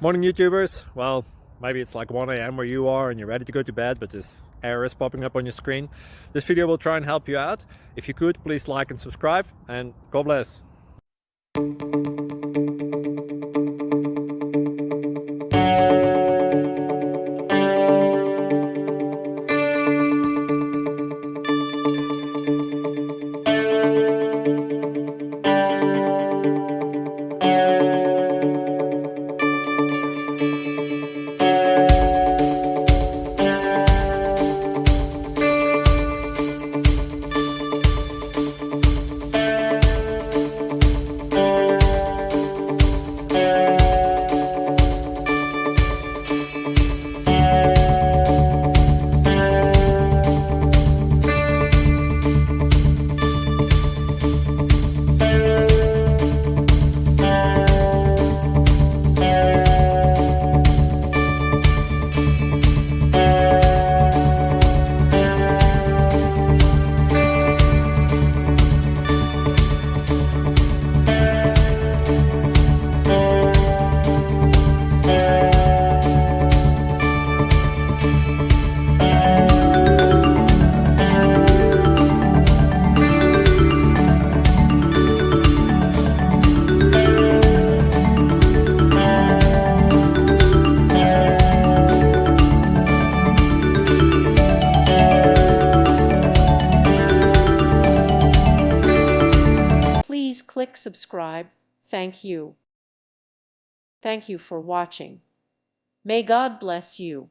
Morning YouTubers. Well, maybe it's like 1 a.m. where you are and you're ready to go to bed, but this error is popping up on your screen. This video will try and help you out. If you could, please like and subscribe, and God bless. Please click subscribe. Thank you. Thank you for watching. May God bless you.